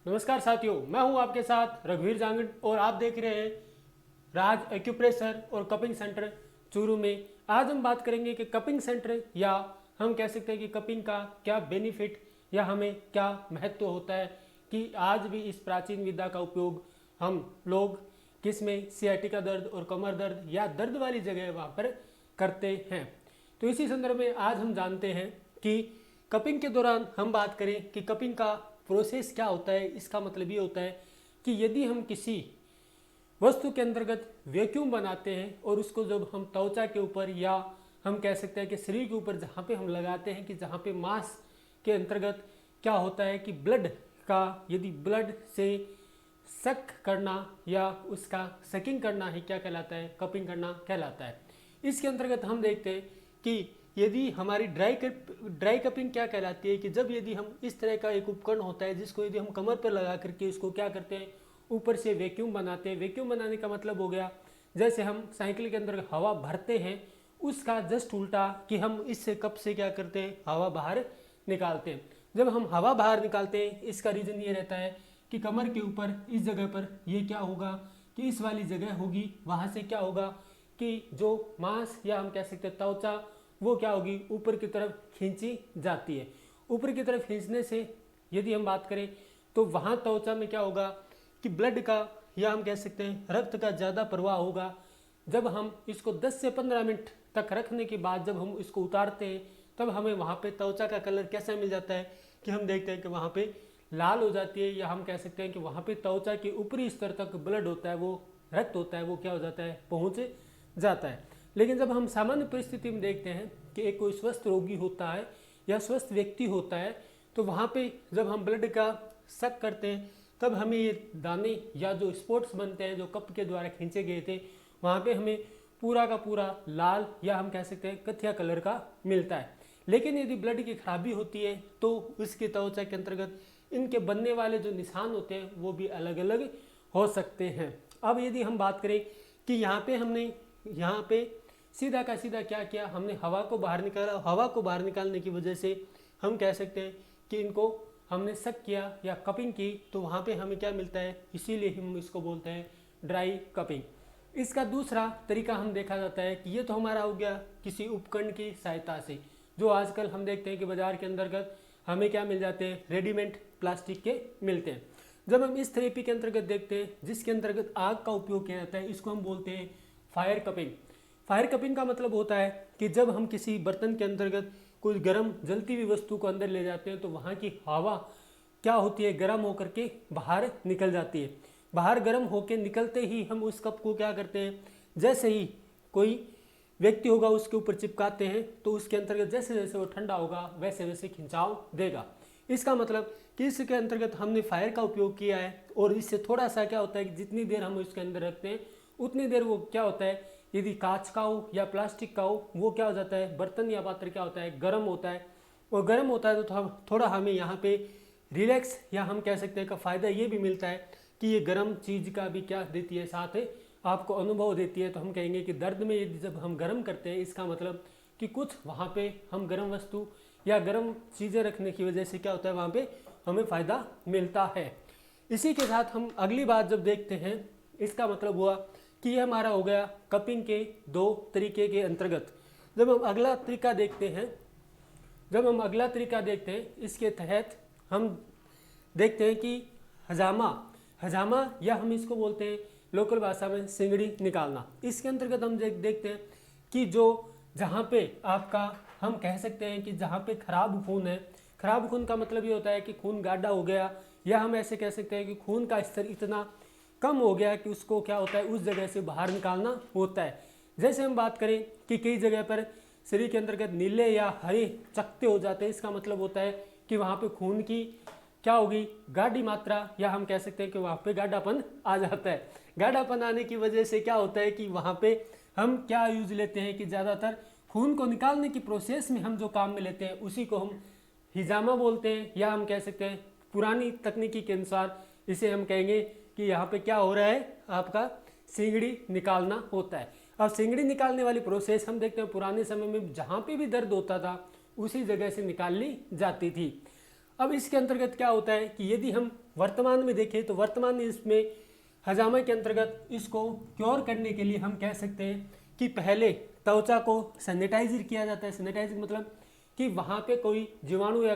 नमस्कार साथियों, मैं हूं आपके साथ रघुवीर जांगड़ और आप देख रहे हैं राज एक्यूप्रेशर और कपिंग सेंटर चूरू में। आज हम बात करेंगे कि कपिंग सेंटर या हम कह सकते हैं कि कपिंग का क्या बेनिफिट या हमें क्या महत्व होता है कि आज भी इस प्राचीन विद्या का उपयोग हम लोग किस में सियाटिका दर्द और कमर दर्द या दर्द वाली जगह वहाँ पर करते हैं। तो इसी संदर्भ में आज हम जानते हैं कि कपिंग के दौरान हम बात करें कि कपिंग का प्रोसेस क्या होता है। इसका मतलब ये होता है कि यदि हम किसी वस्तु के अंतर्गत वैक्यूम बनाते हैं और उसको जब हम त्वचा के ऊपर या हम कह सकते हैं कि शरीर के ऊपर जहाँ पे हम लगाते हैं कि जहाँ पे मांस के अंतर्गत क्या होता है कि ब्लड का यदि ब्लड से सक करना या उसका सकिंग करना ही क्या कहलाता है, कपिंग करना कहलाता है। इसके अंतर्गत हम देखते हैं कि यदि हमारी ड्राई कपिंग क्या कहलाती है कि जब यदि हम इस तरह का एक उपकरण होता है जिसको यदि हम कमर पर लगा करके इसको क्या करते हैं, ऊपर से वैक्यूम बनाते हैं। वैक्यूम बनाने का मतलब हो गया जैसे हम साइकिल के अंदर हवा भरते हैं उसका जस्ट उल्टा कि हम इस कप से क्या करते हैं, हवा बाहर निकालते हैं। जब हम हवा बाहर निकालते हैं इसका रीज़न ये रहता है कि कमर के ऊपर इस जगह पर ये क्या होगा कि इस वाली जगह होगी, वहाँ से क्या होगा कि जो मांस या हम कह सकते हैं त्वचा वो क्या होगी, ऊपर की तरफ खींची जाती है। ऊपर की तरफ खींचने से यदि हम बात करें तो वहाँ त्वचा में क्या होगा कि ब्लड का या हम कह सकते हैं रक्त का ज़्यादा प्रवाह होगा। जब हम इसको 10 से 15 मिनट तक रखने के बाद जब हम इसको उतारते हैं तब हमें वहाँ पे त्वचा का कलर कैसा मिल जाता है कि हम देखते हैं कि वहाँ पे लाल हो जाती है, या हम कह सकते हैं कि वहाँ पे त्वचा के ऊपरी स्तर तक ब्लड होता है, वो रक्त होता है, वो क्या हो जाता है, पहुँच जाता है। लेकिन जब हम सामान्य परिस्थिति में देखते हैं कि एक कोई स्वस्थ रोगी होता है या स्वस्थ व्यक्ति होता है तो वहाँ पे जब हम ब्लड का सक करते हैं तब हमें ये दाने या जो स्पॉट्स बनते हैं जो कप के द्वारा खींचे गए थे वहाँ पे हमें पूरा का पूरा लाल या हम कह सकते हैं कथिया कलर का मिलता है। लेकिन यदि ब्लड की खराबी होती है तो उसकी त्वचा के अंतर्गत इनके बनने वाले जो निशान होते हैं वो भी अलग अलग हो सकते हैं। अब यदि हम बात करें कि यहाँ पे सीधा का सीधा क्या किया, हमने हवा को बाहर निकाला। हवा को बाहर निकालने की वजह से हम कह सकते हैं कि इनको हमने सक किया या कपिंग की तो वहाँ पे हमें क्या मिलता है, इसीलिए हम इसको बोलते हैं ड्राई कपिंग। इसका दूसरा तरीका हम देखा जाता है कि ये तो हमारा हो गया किसी उपकरण की सहायता से, जो आजकल हम देखते हैं कि बाजार के अंतर्गत हमें क्या मिल जाते हैं, रेडीमेड प्लास्टिक के मिलते हैं। जब हम इस थेरेपी के अंतर्गत देखते हैं जिसके अंतर्गत आग का उपयोग किया जाता है, इसको हम बोलते हैं फायर कपिंग। फायर कपिंग का मतलब होता है कि जब हम किसी बर्तन के अंतर्गत कोई गर्म जलती हुई वस्तु को अंदर ले जाते हैं तो वहाँ की हवा क्या होती है, गर्म होकर के बाहर निकल जाती है। बाहर गर्म होकर निकलते ही हम उस कप को क्या करते हैं, जैसे ही कोई व्यक्ति होगा उसके ऊपर चिपकाते हैं तो उसके अंतर्गत जैसे जैसे वो ठंडा होगा वैसे वैसे खिंचाव देगा। इसका मतलब कि इसके अंतर्गत हमने फायर का उपयोग किया है और इससे थोड़ा सा क्या होता है कि जितनी देर हम उसके अंदर रखते हैं उतनी देर वो क्या होता है, यदि कांच का हो या प्लास्टिक का हो वो क्या हो जाता है, बर्तन या पात्र क्या होता है, गर्म होता है। और गर्म होता है तो थोड़ा हमें यहाँ पे रिलैक्स या हम कह सकते हैं का फ़ायदा ये भी मिलता है कि ये गर्म चीज़ का भी क्या देती है, साथ आपको अनुभव देती है। तो हम कहेंगे कि दर्द में यदि जब हम गर्म करते हैं इसका मतलब कि कुछ वहाँ पे हम गर्म वस्तु या गर्म चीज़ें रखने की वजह से क्या होता है, वहाँ पे हमें फ़ायदा मिलता है। इसी के साथ हम अगली बात जब देखते हैं इसका मतलब हुआ कि ये हमारा हो गया कपिंग के दो तरीके के अंतर्गत। जब हम अगला तरीका देखते हैं इसके तहत हम देखते हैं कि हजामा या हम इसको बोलते हैं लोकल भाषा में सिंगड़ी निकालना। इसके अंतर्गत हम देखते हैं कि जो जहाँ पे आपका हम कह सकते हैं कि जहाँ पे खराब खून है, खराब खून का मतलब ये होता है कि खून गाढ़ा हो गया, या हम ऐसे कह सकते हैं कि खून का स्तर इतना कम हो गया कि उसको क्या होता है उस जगह से बाहर निकालना होता है। जैसे हम बात करें कि कई जगह पर शरीर के अंतर्गत नीले या हरे चकत्ते हो जाते हैं, इसका मतलब होता है कि वहाँ पे खून की क्या होगी, गाढ़ी मात्रा, या हम कह सकते हैं कि वहाँ पे गाढ़ापन आ जाता है। गाढ़ापन आने की वजह से क्या होता है कि वहाँ पे हम क्या यूज लेते हैं कि ज़्यादातर खून को निकालने की प्रोसेस में हम जो काम में लेते हैं उसी को हम हिजामा बोलते हैं, या हम कह सकते हैं पुरानी तकनीकी के अनुसार इसे हम कहेंगे कि यहाँ पे क्या हो रहा है, आपका सिंगड़ी निकालना होता है। अब सिंगड़ी निकालने वाली प्रोसेस हम देखते हैं पुराने समय में जहाँ पे भी दर्द होता था उसी जगह से निकाल ली जाती थी। अब इसके अंतर्गत क्या होता है कि यदि हम वर्तमान में देखें तो वर्तमान में इसमें हजामा के अंतर्गत इसको क्योर करने के लिए हम कह सकते हैं कि पहले त्वचा को सैनिटाइजर किया जाता है। सैनिटाइजर मतलब कि वहाँ पे कोई जीवाणु या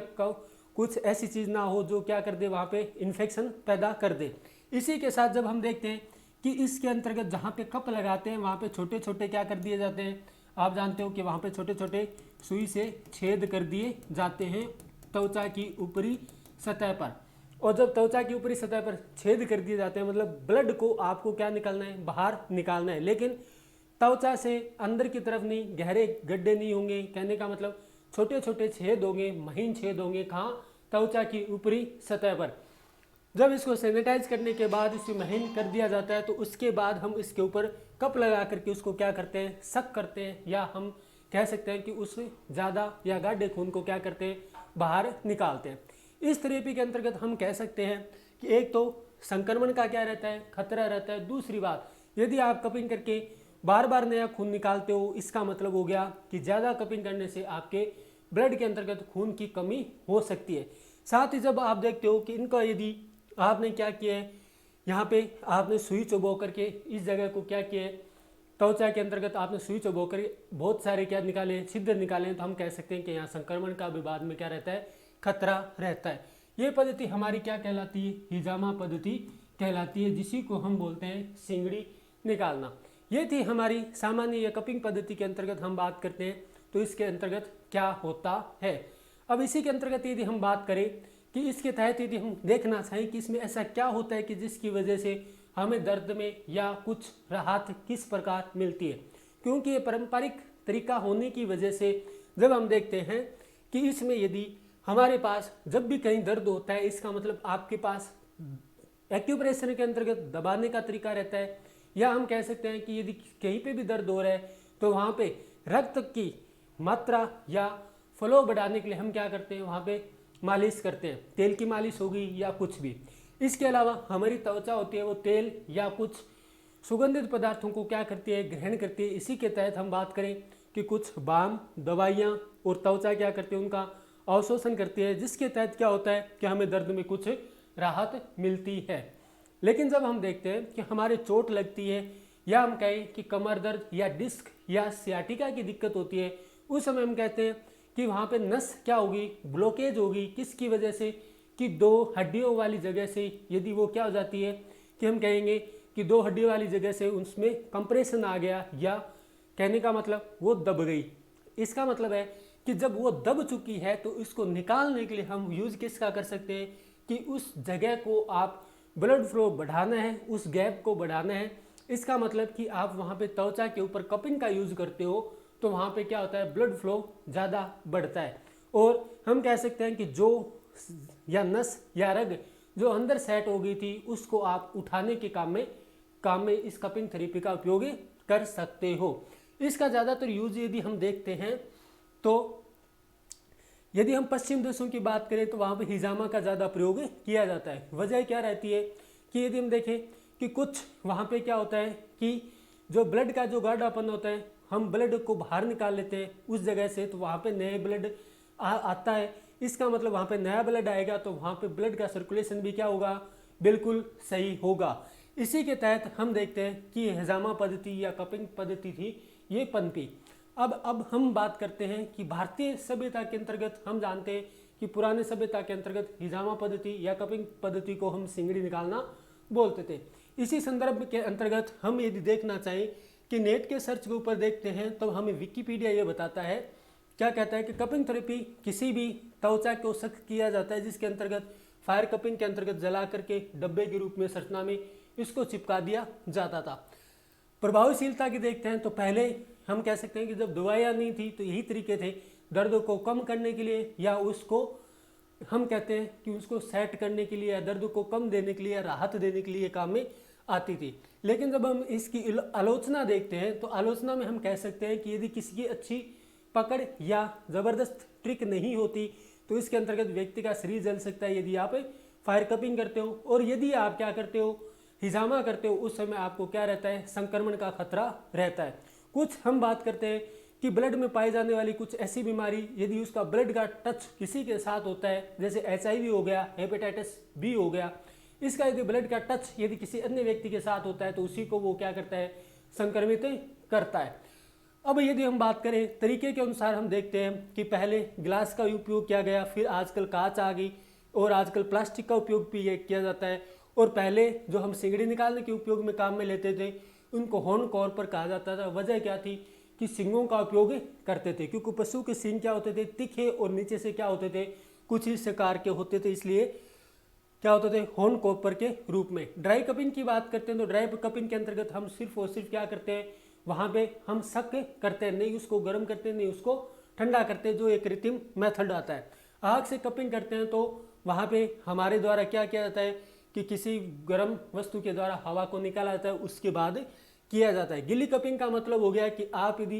कुछ ऐसी चीज़ ना हो जो क्या कर दे, वहाँ पे इन्फेक्शन पैदा कर दे। इसी के साथ जब हम देखते हैं कि इसके अंतर्गत जहाँ पे कप लगाते हैं वहाँ पे छोटे छोटे क्या कर दिए जाते हैं, आप जानते हो कि वहाँ पे छोटे छोटे सुई से छेद कर दिए जाते हैं त्वचा की ऊपरी सतह पर। और जब त्वचा की ऊपरी सतह पर छेद कर दिए जाते हैं मतलब ब्लड को आपको क्या निकालना है, बाहर निकालना है, लेकिन त्वचा से अंदर की तरफ नहीं, गहरे गड्ढे नहीं होंगे। कहने का मतलब छोटे छोटे छेद होंगे, महीन छेद होंगे। कहाँ? त्वचा की ऊपरी सतह पर। जब इसको सैनिटाइज करने के बाद इसे महीन कर दिया जाता है तो उसके बाद हम इसके ऊपर कप लगा करके उसको क्या करते हैं, सक करते हैं, या हम कह सकते हैं कि उस ज़्यादा या गाढ़े खून को क्या करते हैं, बाहर निकालते हैं। इस थेरेपी के अंतर्गत हम कह सकते हैं कि एक तो संक्रमण का क्या रहता है, खतरा रहता है। दूसरी बात, यदि आप कपिंग करके बार बार नया खून निकालते हो, इसका मतलब हो गया कि ज़्यादा कपिंग करने से आपके ब्लड के अंतर्गत खून की कमी हो सकती है। साथ ही जब आप देखते हो कि इनका यदि आपने क्या किया है, यहाँ पे आपने सुई चुबो करके इस जगह को क्या किया है, त्वचा के अंतर्गत आपने सुई चुबो कर बहुत सारे क्या निकाले, छिद्र निकाले, तो हम कह सकते हैं कि यहाँ संक्रमण का भी बाद में क्या रहता है, खतरा रहता है। ये पद्धति हमारी क्या कहलाती है, हिजामा पद्धति कहलाती है, जिसी को हम बोलते हैं सिंगड़ी निकालना। ये थी हमारी सामान्य या कपिंग पद्धति के अंतर्गत हम बात करते हैं तो इसके अंतर्गत क्या होता है। अब इसी के अंतर्गत यदि हम बात करें कि इसके तहत यदि हम देखना चाहें कि इसमें ऐसा क्या होता है कि जिसकी वजह से हमें दर्द में या कुछ राहत किस प्रकार मिलती है, क्योंकि ये पारंपरिक तरीका होने की वजह से जब हम देखते हैं कि इसमें यदि हमारे पास जब भी कहीं दर्द होता है, इसका मतलब आपके पास एक्यूप्रेशर के अंतर्गत दबाने का तरीका रहता है, या हम कह सकते हैं कि यदि कहीं पे भी दर्द हो रहा है तो वहाँ पे रक्त की मात्रा या फ्लो बढ़ाने के लिए हम क्या करते हैं, वहाँ पे मालिश करते हैं। तेल की मालिश होगी या कुछ भी। इसके अलावा हमारी त्वचा होती है वो तेल या कुछ सुगंधित पदार्थों को क्या करती है, ग्रहण करती है। इसी के तहत हम बात करें कि कुछ बाम, दवाइयाँ और त्वचा क्या करती है, उनका अवशोषण करती है, जिसके तहत क्या होता है कि हमें दर्द में कुछ राहत मिलती है। लेकिन जब हम देखते हैं कि हमारे चोट लगती है या हम कहें कि कमर दर्द या डिस्क या सियाटिका की दिक्कत होती है, उस समय हम कहते हैं कि वहाँ पे नस क्या होगी, ब्लॉकेज होगी। किसकी वजह से? कि दो हड्डियों वाली जगह से यदि वो क्या हो जाती है कि हम कहेंगे कि दो हड्डियों वाली जगह से उसमें कंप्रेशन आ गया, या कहने का मतलब वो दब गई। इसका मतलब है कि जब वो दब चुकी है तो इसको निकालने के लिए हम यूज किसका कर सकते हैं कि उस जगह को आप ब्लड फ्लो बढ़ाना है, उस गैप को बढ़ाना है। इसका मतलब कि आप वहाँ पे त्वचा के ऊपर कपिंग का यूज करते हो तो वहाँ पे क्या होता है, ब्लड फ्लो ज़्यादा बढ़ता है। और हम कह सकते हैं कि जो या नस या रग जो अंदर सेट हो गई थी उसको आप उठाने के काम में इस कपिंग थेरेपी का उपयोग कर सकते हो। इसका ज़्यादातर यूज यदि हम देखते हैं तो यदि हम पश्चिम देशों की बात करें तो वहाँ पे हिजामा का ज़्यादा प्रयोग किया जाता है। वजह क्या रहती है कि यदि हम देखें कि कुछ वहाँ पे क्या होता है कि जो ब्लड का जो गाढ़ापन होता है, हम ब्लड को बाहर निकाल लेते हैं उस जगह से, तो वहाँ पे नए ब्लड आता है। इसका मतलब वहाँ पे नया ब्लड आएगा तो वहाँ पे ब्लड का सर्कुलेशन भी क्या होगा, बिल्कुल सही होगा। इसी के तहत हम देखते हैं कि हिजामा पद्धति या कपिंग पद्धति थी ये पनपी। अब हम बात करते हैं कि भारतीय सभ्यता के अंतर्गत हम जानते हैं कि पुराने सभ्यता के अंतर्गत हिजामा पद्धति या कपिंग पद्धति को हम सिंगड़ी निकालना बोलते थे। इसी संदर्भ के अंतर्गत हम यदि देखना चाहें कि नेट के सर्च के ऊपर देखते हैं तो हमें विकिपीडिया ये बताता है, क्या कहता है कि कपिंग थेरेपी किसी भी त्वचा को सख्त किया जाता है जिसके अंतर्गत फायर कपिंग के अंतर्गत जला करके डब्बे के रूप में संरचना में इसको चिपका दिया जाता था। प्रभावशीलता की देखते हैं तो पहले हम कह सकते हैं कि जब दवाइयाँ नहीं थी तो यही तरीके थे दर्द को कम करने के लिए, या उसको हम कहते हैं कि उसको सेट करने के लिए या दर्द को कम देने के लिए या राहत देने के लिए काम में आती थी। लेकिन जब हम इसकी आलोचना देखते हैं तो आलोचना में हम कह सकते हैं कि यदि किसी की अच्छी पकड़ या ज़बरदस्त ट्रिक नहीं होती तो इसके अंतर्गत व्यक्ति का शरीर जल सकता है यदि आप फायर कपिंग करते हो। और यदि आप क्या करते हो, हिजामा करते हो, उस समय आपको क्या रहता है, संक्रमण का खतरा रहता है। कुछ हम बात करते हैं कि ब्लड में पाई जाने वाली कुछ ऐसी बीमारी यदि उसका ब्लड का टच किसी के साथ होता है, जैसे HIV हो गया, हेपेटाइटिस B हो गया, इसका यदि ब्लड का टच यदि किसी अन्य व्यक्ति के साथ होता है तो उसी को वो क्या करता है, संक्रमित करता है। अब यदि हम बात करें तरीके के अनुसार, हम देखते हैं कि पहले गिलास का उपयोग किया गया, फिर आजकल कांच आ गई और आजकल प्लास्टिक का उपयोग भी किया जाता है। और पहले जो हम सिगड़ी निकालने के उपयोग में काम में लेते थे उनको हॉर्न कॉर्पर कहा जाता था। वजह क्या थी कि सींगों का उपयोग करते थे, क्योंकि पशु के सींग क्या होते थे, तीखे और नीचे से क्या होते थे, कुछ इस प्रकार के होते थे, इसलिए क्या होते थे, हॉर्न कॉपर के रूप में। ड्राई कपिंग की बात करते हैं तो ड्राई कपिंग के अंतर्गत हम सिर्फ और सिर्फ क्या करते हैं, वहाँ पे हम शक करते हैं, नहीं उसको गर्म करते हैं, नहीं उसको ठंडा करते हैं, जो एक कृत्रिम मेथड आता है। आग से कपिंग करते हैं तो वहाँ पे हमारे द्वारा क्या किया जाता है कि किसी गर्म वस्तु के द्वारा हवा को निकाला जाता है, उसके बाद किया जाता है। गिली कपिंग का मतलब हो गया कि आप यदि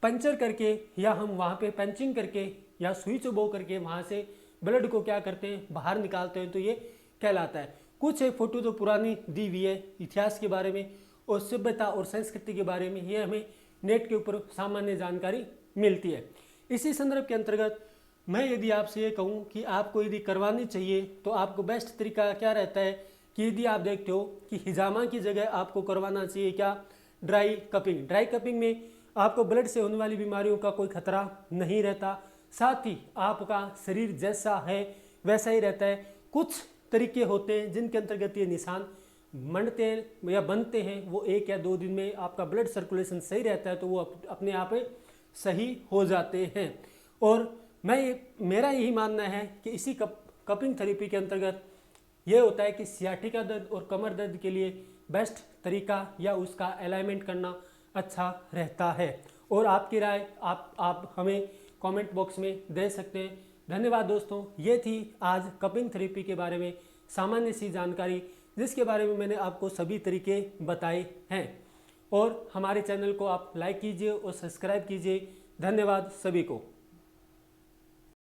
पंचर करके या हम वहाँ पे पंचिंग करके या सुई चुबो करके वहाँ से ब्लड को क्या करते हैं, बाहर निकालते हैं, तो ये कहलाता है। कुछ एक फोटो तो पुरानी दी हुई है इतिहास के बारे में और सभ्यता और संस्कृति के बारे में, ये हमें नेट के ऊपर सामान्य जानकारी मिलती है। इसी संदर्भ के अंतर्गत मैं यदि आपसे ये कहूँ कि आपको यदि करवानी चाहिए तो आपको बेस्ट तरीका क्या रहता है कि यदि आप देखते हो कि हिजामा की जगह आपको करवाना चाहिए क्या, ड्राई कपिंग। ड्राई कपिंग में आपको ब्लड से होने वाली बीमारियों का कोई खतरा नहीं रहता, साथ ही आपका शरीर जैसा है वैसा ही रहता है। कुछ तरीके होते हैं जिनके अंतर्गत ये निशान मंडते हैं या बनते हैं, वो 1 या 2 दिन में आपका ब्लड सर्कुलेशन सही रहता है तो वो अपने आप सही हो जाते हैं। और मेरा यही मानना है कि इसी कपिंग थेरेपी के अंतर्गत ये होता है कि सियाटिका दर्द और कमर दर्द के लिए बेस्ट तरीका या उसका अलाइनमेंट करना अच्छा रहता है। और आपकी राय आप हमें कमेंट बॉक्स में दे सकते हैं। धन्यवाद दोस्तों, ये थी आज कपिंग थेरेपी के बारे में सामान्य सी जानकारी, जिसके बारे में मैंने आपको सभी तरीके बताए हैं। और हमारे चैनल को आप लाइक कीजिए और सब्सक्राइब कीजिए। धन्यवाद सभी को।